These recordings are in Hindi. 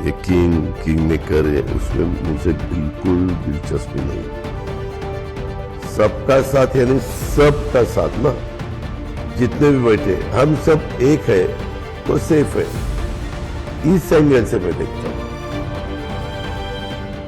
ये किंग मेकर है, उसमें मुझे बिल्कुल दिलचस्पी नहीं। सबका साथ यानी सबका साथ ना, जितने भी बैठे हम सब एक है तो सेफ है, इस एंगल से मैं देखता हूं।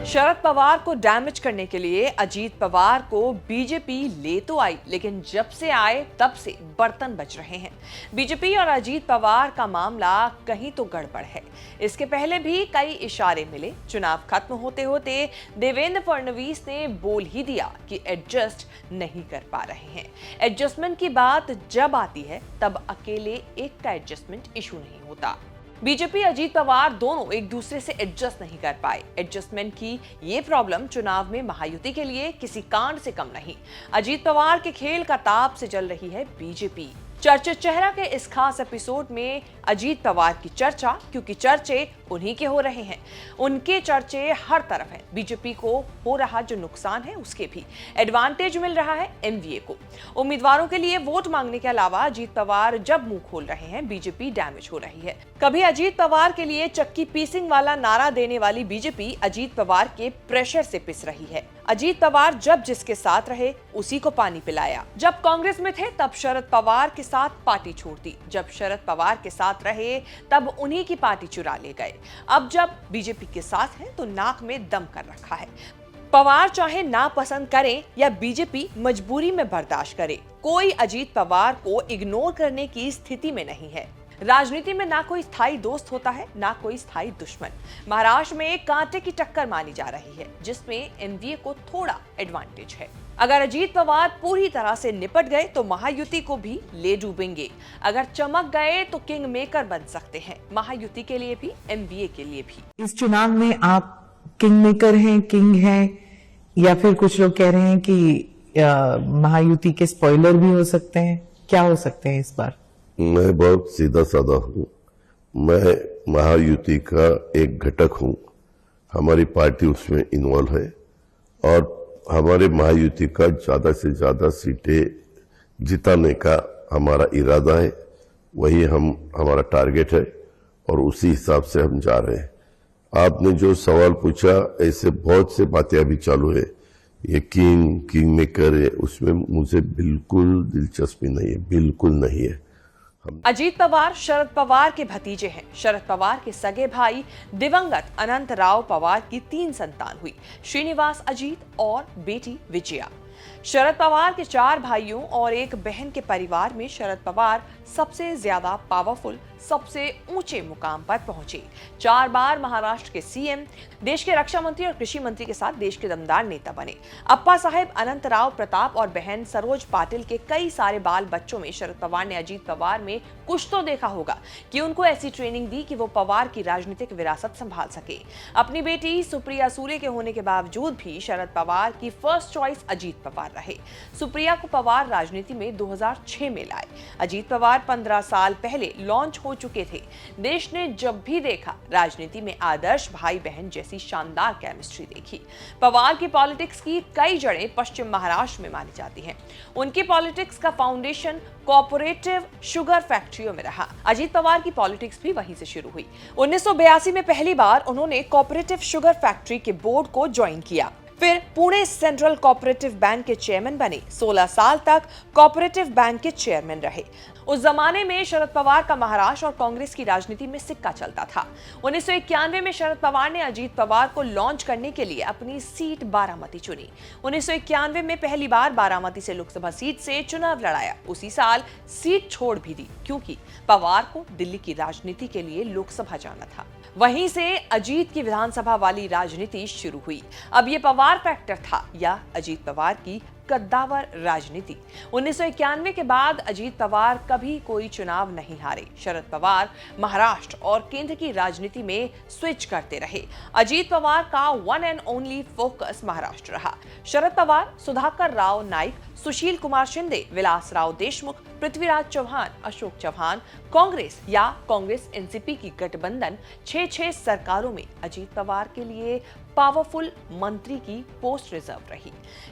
शरद पवार को डैमेज करने के लिए अजीत पवार को बीजेपी ले तो आई, लेकिन जब से आए तब से बर्तन बज रहे हैं। बीजेपी और अजीत पवार का मामला कहीं तो गड़बड़ है। इसके पहले भी कई इशारे मिले। चुनाव खत्म होते होते देवेंद्र फडणवीस ने बोल ही दिया कि एडजस्ट नहीं कर पा रहे हैं। एडजस्टमेंट की बात जब आती है तब अकेले एक का एडजस्टमेंट इशू नहीं होता। बीजेपी अजीत पवार दोनों एक दूसरे से एडजस्ट नहीं कर पाए। एडजस्टमेंट की ये प्रॉब्लम चुनाव में महायुति के लिए किसी कांड से कम नहीं। अजीत पवार के खेल का ताप से जल रही है बीजेपी। चर्चित चेहरा के इस खास एपिसोड में अजीत पवार की चर्चा, क्योंकि चर्चे उन्हीं के हो रहे हैं। उनके चर्चे हर तरफ हैं। बीजेपी को हो रहा जो नुकसान है उसके भी एडवांटेज मिल रहा है एमवीए को। उम्मीदवारों के लिए वोट मांगने के अलावा अजीत पवार जब मुंह खोल रहे हैं, बीजेपी डैमेज हो रही है। कभी अजीत पवार के लिए चक्की पीसिंग वाला नारा देने वाली बीजेपी अजीत पवार के प्रेशर से पिस रही है। अजीत पवार जब जिसके साथ रहे उसी को पानी पिलाया। जब कांग्रेस में थे तब शरद पवार के साथ पार्टी छोड़ दी। जब शरद पवार के साथ रहे तब उन्हीं की पार्टी चुरा ले गए। अब जब बीजेपी के साथ हैं तो नाक में दम कर रखा है। पवार चाहे ना पसंद करें या बीजेपी मजबूरी में बर्दाश्त करे, कोई अजीत पवार को इग्नोर करने की स्थिति में नहीं है। राजनीति में ना कोई स्थायी दोस्त होता है, ना कोई स्थायी दुश्मन। महाराष्ट्र में कांटे की टक्कर मानी जा रही है, जिसमें एनडीए को थोड़ा एडवांटेज है। अगर अजीत पवार पूरी तरह से निपट गए तो महायुति को भी ले डूबेंगे। अगर चमक गए तो किंग मेकर बन सकते हैं, महायुति के लिए भी एमवीए के लिए भी। इस चुनाव में आप किंग मेकर हैं, किंग हैं, या फिर कुछ लोग कह रहे हैं कि महायुति के स्पॉइलर भी हो सकते हैं। क्या हो सकते हैं इस बार? मैं बहुत सीधा साधा हूं। मैं महायुति का एक घटक हूं। हमारी पार्टी उसमें इन्वॉल्व है और हमारे महायुति का ज्यादा से ज्यादा सीटें जिताने का हमारा इरादा है। वही हमारा टारगेट है और उसी हिसाब से हम जा रहे हैं। आपने जो सवाल पूछा, ऐसे बहुत से बातें अभी चालू है। ये किंग मेकर है, उसमें मुझे बिल्कुल दिलचस्पी नहीं है, बिल्कुल नहीं है। अजीत पवार शरद पवार के भतीजे हैं। शरद पवार के सगे भाई दिवंगत अनंत राव पवार की 3 संतान हुई, श्रीनिवास, अजीत और बेटी विजया। शरद पवार के 4 भाइयों और 1 बहन के परिवार में शरद पवार सबसे ज्यादा पावरफुल, सबसे ऊंचे मुकाम पर पहुंचे। 4 बार महाराष्ट्र के सीएम, देश के रक्षा मंत्री और कृषि मंत्री के साथ देश के दमदार नेता बने। अप्पा साहेब अनंत राव प्रताप और बहन सरोज पाटिल के कई सारे बाल बच्चों में शरद पवार ने अजीत पवार में कुछ तो देखा होगा कि उनको ऐसी ट्रेनिंग दी कि वो पवार की राजनीतिक विरासत संभाल सके। अपनी बेटी सुप्रिया सूले के होने के बावजूद भी शरद पवार की फर्स्ट चॉइस अजीत पवार रहे। सुप्रिया को पवार राजनीति में 2006 में लाए। अजीत पवार 15 साल पहले लॉन्च हो चुके थे। देश ने जब भी देखा, राजनीति में आदर्श भाई बहन जैसी शानदार केमिस्ट्री देखी। पवार की पॉलिटिक्स की कई जड़ें पश्चिम महाराष्ट्र में मानी जाती हैं। उनकी पॉलिटिक्स का फाउंडेशन कोऑपरेटिव शुगर फैक्ट्रियों में रहा। अजीत पवार की पॉलिटिक्स भी वहीं से शुरू हुई। 1982 में पहली बार उन्होंने कोऑपरेटिव शुगर फैक्ट्री के बोर्ड को ज्वाइन किया। फिर पुणे सेंट्रल कोऑपरेटिव बैंक के चेयरमैन बने। 16 साल तक कोऑपरेटिव बैंक के चेयरमैन रहे। उस जमाने में शरद पवार का महाराष्ट्र और कांग्रेस की राजनीति में सिक्का चलता था। 1991 में शरद पवार ने अजीत पवार को लॉन्च करने के लिए अपनी सीट बारामती चुनी। 1991 में पहली बार बारामती से लोकसभा सीट से चुनाव लड़ाया। उसी साल सीट छोड़ भी दी, क्योंकि पवार को दिल्ली की राजनीति के लिए लोकसभा जाना था। वहीं से अजीत की विधानसभा वाली राजनीति शुरू हुई। अब ये पवार फैक्टर था या अजीत पवार की कद्दावर राजनीति। 1991 के बाद अजीत पवार कभी कोई चुनाव नहीं हारे। शरद पवार महाराष्ट्र और केंद्र की राजनीति में स्विच करते रहे। अजीत पवार का one and only focus Maharashtra रहा। शरद पवार सुधाकर राव नाइक सुशील कुमार शिंदे, विलासराव देशमुख, पृथ्वीराज चौहान, अशोक चौहान, कांग्रेस या कांग्रेस एनसीपी की गठबंधन 6 सरकारों में अजीत पवार के लिए पावरफुल मंत्री की पोस्ट रिजर्व रही।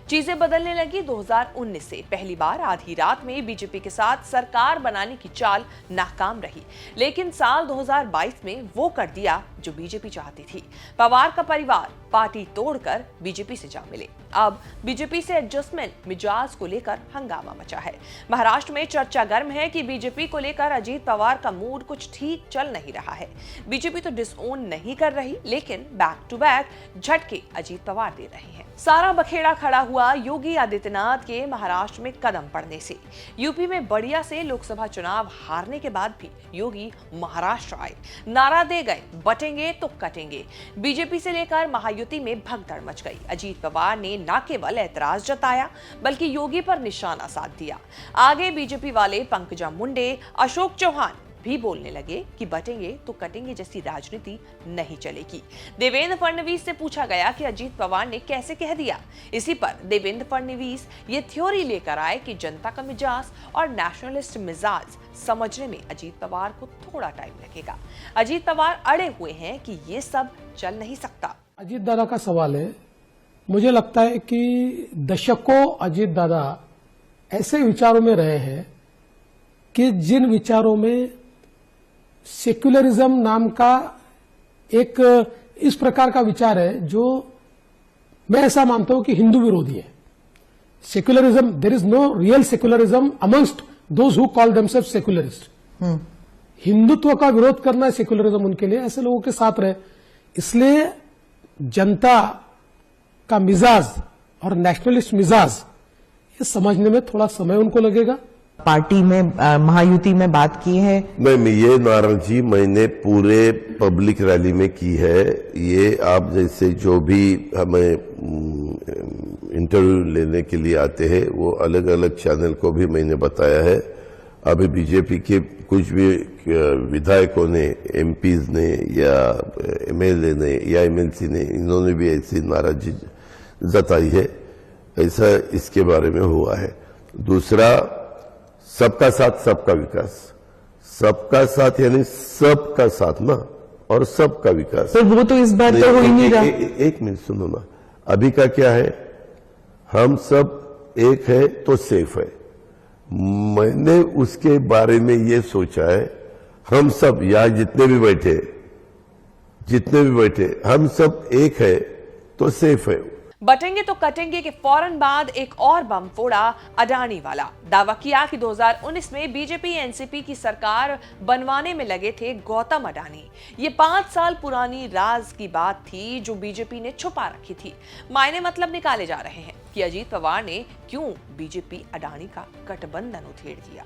चीजें बदलने लगी 2019 से। पहली बार आधी रात में बीजेपी के साथ सरकार बनाने की चाल नाकाम रही, लेकिन साल 2022 में वो कर दिया जो बीजेपी चाहती थी। पवार का परिवार पार्टी तोड़कर बीजेपी से जा मिले। अब बीजेपी से एडजस्टमेंट मिजाज को लेकर हंगामा मचा है। महाराष्ट्र में चर्चा गर्म है कि बीजेपी को लेकर अजीत पवार का मूड कुछ ठीक चल नहीं रहा है। बीजेपी तो डिसओन नहीं कर रही, लेकिन बैक टू बैक झटके अजीत पवार दे रहे हैं। सारा बखेड़ा खड़ा हुआ योगी आदित्यनाथ के महाराष्ट्र में कदम पड़ने से। यूपी में बढ़िया से लोकसभा चुनाव हारने के बाद भी योगी महाराष्ट्र आए, नारा दे गए, बटेंगे तो कटेंगे। बीजेपी से लेकर महायुति में भगदड़ मच गई। अजीत पवार ने न केवल ऐतराज जताया, बल्कि योगी पर निशाना साध दिया। आगे बीजेपी वाले पंकजा मुंडे, अशोक चौहान भी बोलने लगे कि बटेंगे तो कटेंगे जैसी राजनीति नहीं चलेगी। देवेंद्र फडणवीस से पूछा गया कि अजीत पवार ने कैसे कह दिया। इसी पर देवेंद्र फडणवीस ये थ्योरी लेकर आए कि जनता का मिजाज और नेशनलिस्ट मिजाज समझने में अजीत पवार को थोड़ा टाइम लगेगा। अजीत पवार अड़े हुए हैं कि ये सब चल नहीं सकता। अजीत दादा का सवाल है, मुझे लगता है कि दशकों अजीत दादा ऐसे विचारों में रहे हैं कि जिन विचारों में सेक्युलरिज्म नाम का एक इस प्रकार का विचार है जो मैं ऐसा मानता हूं कि हिंदू विरोधी है। Secularism, there is no real secularism amongst those who call themselves secularist. Hindutva का विरोध करना है सेक्युलरिज्म उनके लिए, ऐसे लोगों के साथ रहे। इसलिए जनता का मिजाज और नेशनलिस्ट मिजाज ये समझने में थोड़ा समय उनको लगेगा। पार्टी में महायुति में बात की है? नहीं, ये नारायण जी मैंने पूरे पब्लिक रैली में की है। ये आप जैसे जो भी हमें इंटरव्यू लेने के लिए आते हैं वो अलग अलग चैनल को भी मैंने बताया है। अभी बीजेपी के कुछ भी विधायकों ने, एमपीज ने या एमएलए ने या एमएलसी ने, इन्होंने भी ऐसी नाराजगी जताई है। ऐसा इसके बारे में हुआ है। दूसरा, सबका साथ सबका विकास। सबका साथ यानी सबका साथ ना, और सबका विकास। तो वो तो इस बार तो हो ही नहीं रहा। एक मिनट सुनो ना, अभी का क्या है, हम सब एक है तो सेफ है। मैंने उसके बारे में ये सोचा है, हम सब यहां जितने भी बैठे हम सब एक है तो सेफ है। बटेंगे तो कटेंगे के फौरन बाद एक और बम फोड़ा अडानी वाला। दावा किया कि 2019 में बीजेपी एनसीपी की सरकार बनवाने में लगे थे गौतम अडानी। ये 5 साल पुरानी राज की बात थी जो बीजेपी ने छुपा रखी थी। मायने मतलब निकाले जा रहे हैं कि अजीत पवार ने क्यों बीजेपी अडानी का गठबंधन उधेड़ दिया।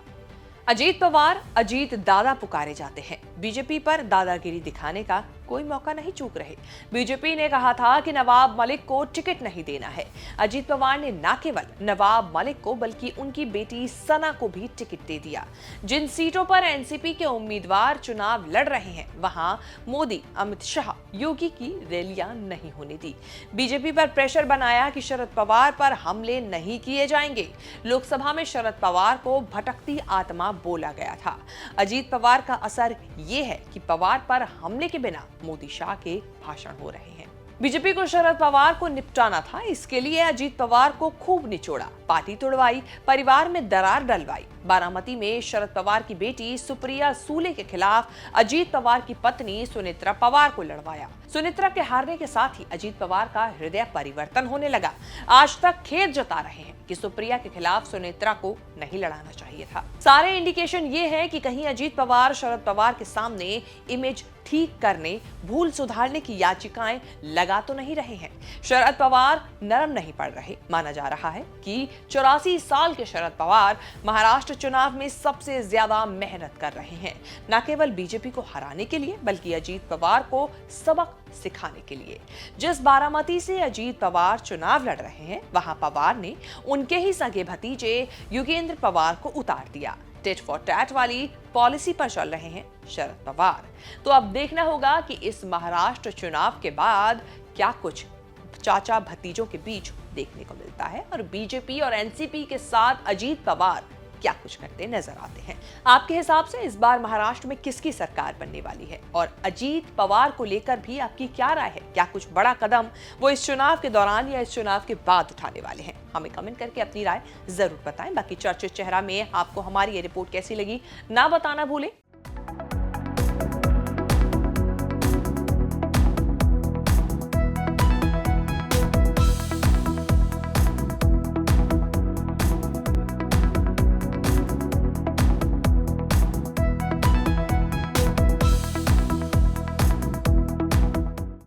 अजीत पवार अजीत दादा पुकारे जाते हैं। बीजेपी पर दादागिरी दिखाने का कोई मौका नहीं चूक रहे। बीजेपी ने कहा था कि नवाब मलिक को टिकट नहीं देना है। अजीत पवार ने न केवल नवाब मलिक को बल्कि उनकी बेटी सना को भी टिकट दे दिया। जिन सीटों पर एनसीपी के उम्मीदवार चुनाव लड़ रहे हैं वहां मोदी, अमित शाह, योगी की रैलियां नहीं होने दी। बीजेपी पर प्रेशर बनाया कि शरद पवार पर हमले नहीं किए जाएंगे। लोकसभा में शरद पवार को भटकती आत्मा बोला गया था। अजीत पवार का असर ये है कि पवार पर हमले के बिना मोदी शाह के भाषण हो रहे हैं। बीजेपी को शरद पवार को निपटाना था, इसके लिए अजीत पवार को खूब निचोड़ा, पार्टी तोड़वाई, परिवार में दरार डलवाई। बारामती में शरद पवार की बेटी सुप्रिया सूले के खिलाफ अजीत पवार की पत्नी सुनेत्रा पवार को लड़वाया। सुनेत्रा के हारने के साथ ही अजीत पवार का हृदय परिवर्तन होने लगा। आज तक खेद जता रहे हैं कि सुप्रिया के खिलाफ सुनेत्रा को नहीं लड़ाना चाहिए था। सारे इंडिकेशन ये है कि कहीं अजीत पवार शरद पवार के सामने इमेज ठीक करने, भूल सुधारने की याचिकाएं लगा तो नहीं रहे हैं। शरद पवार नरम नहीं पड़ रहे। माना जा रहा है कि 84 साल के शरद पवार महाराष्ट्र चुनाव में सबसे ज्यादा मेहनत कर रहे हैं, न केवल बीजेपी को हराने के लिए बल्कि अजीत पवार को सबक सिखाने के लिए। जिस बारामती से अजीत पवार चुनाव लड़ रहे हैं वहां पवार ने उनके ही सगे भतीजे युगेंद्र पवार को उतार दिया। टेट फॉर टैट वाली पॉलिसी पर चल रहे हैं शरद पवार। तो अब देखना होगा कि इस महाराष्ट्र चुनाव के बाद क्या कुछ चाचा भतीजों के बीच देखने को मिलता है और बीजेपी और एनसीपी के साथ अजीत पवार क्या कुछ करते नजर आते हैं। आपके हिसाब से इस बार महाराष्ट्र में किसकी सरकार बनने वाली है और अजीत पवार को लेकर भी आपकी क्या राय है? क्या कुछ बड़ा कदम वो इस चुनाव के दौरान या इस चुनाव के बाद उठाने वाले हैं? हमें कमेंट करके अपनी राय जरूर बताएं। बाकी चर्चित चेहरा में आपको हमारी ये रिपोर्ट कैसी लगी ना बताना भूलें।